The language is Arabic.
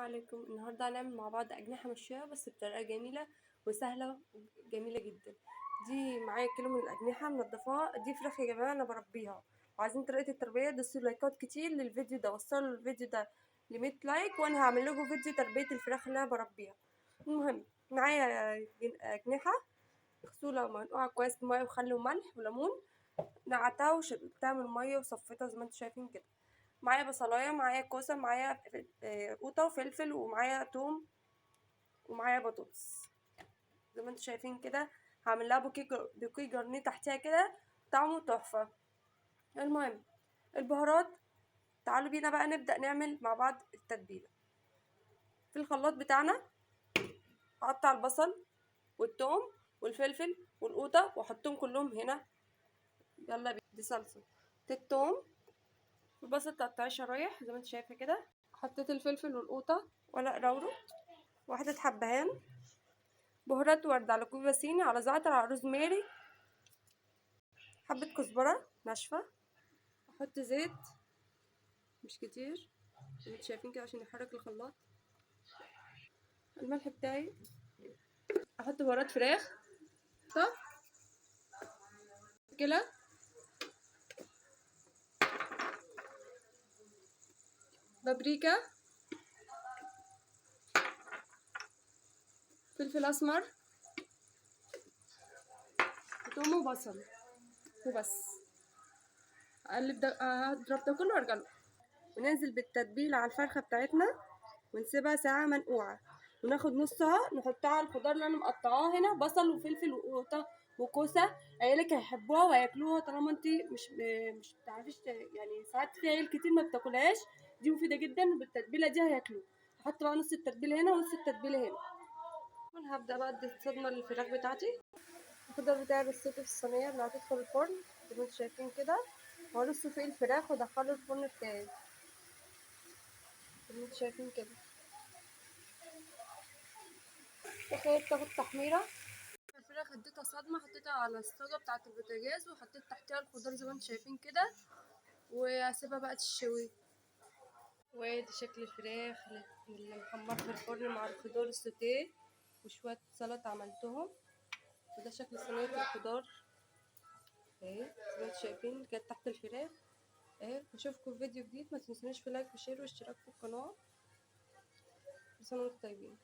عليكم. النهارده هنعمل مع بعض أجنحة مشوية بس بطريقة جميلة وسهلة وجميلة جدا. دي معايا كيلو من الأجنحة منضفاها. دي فراخ يا جماعة أنا بربيها، وعايزين طريقة التربية دوسوا لايكات كتير للفيديو ده، وصلوا الفيديو ده ل100 لايك وأنا هعمل لكم فيديو تربية الفراخ اللي أنا بربيها. المهم معايا أجنحة مغسولة ومنقوعة كويس بمية وخل وملح وليمون، نقعتها وشربتها من المية وصفيتها زي ما انتوا شايفين كده. معايا بصلايه، معايا كوسه، معايا قوطه وفلفل، ومعايا توم، ومعايا بطاطس زي ما انتوا شايفين كده. هعمل لها بوكيه جرنيه تحتها كده، طعمه تحفه. المهم البهارات، تعالوا بينا بقى نبدا نعمل مع بعض التتبيله. في الخلاط بتاعنا هقطع البصل والثوم والفلفل والقوطه واحطهم كلهم هنا. يلا بينا. دي صلصه الثوم، البصل تقطعيه شرايح زي ما انت شايفه كده. حطيت الفلفل والقوطه ورق لورا، واحدة حبهان، بهارات ورد على كوبا صيني على زعتر على روزماري، حبة كزبرة ناشفة. احط زيت مش كتير زي ما انتوا شايفين كده عشان يحرك الخلاط. الملح بتاعي، احط بهارات فراخ كده، بابريكا، فلفل اسمر، وتوم وبصل وبس. اقلب ده، اضرب ده كله وارجع له، وننزل بالتتبيله على الفرخه بتاعتنا ونسيبها ساعه منقوعه، وناخد نصها نحطها على الخضار اللي انا مقطعاه هنا، بصل وفلفل وقوطه وكوسه. عيالك هيحبوها وهياكلوها طالما انت مش بتعرفيش يعني ساعات في عيال كتير ما بتاكلهاش. دي مفيده جدا بالتتبيله دي هياكلوها. هحط بقى نص التتبيله هنا ونص التتبيله هنا. وانا هبدا بقى ادي صدمه للفراخ بتاعتي. الخضار بتاعي رصيته في الصينيه اللي هتدخل الفرن زي ما انتوا شايفين كده، وهرصه فوق الفراخ وادخله الفرن بتاعي زي ما انتوا شايفين كده. الفراخ تاخد تحميره. الفراخ اديتها صدمه، حطيتها على الصاجه بتاعه البوتاجاز وحطيت تحتها الخضار زي ما انتوا شايفين كده، وهسيبها بقى تشوي. وادي شكل الفراخ اللي محمر في الفرن مع الخضار السوتيه وشويه سلطه عملتهم. وده شكل صينيه الخضار اهي زي ما انتوا شايفين كده تحت الفراخ اهي. نشوفكم في فيديو جديد، ما تنسونيش في لايك وشير واشتراك في القناه. كل سنه وانتم طيبين.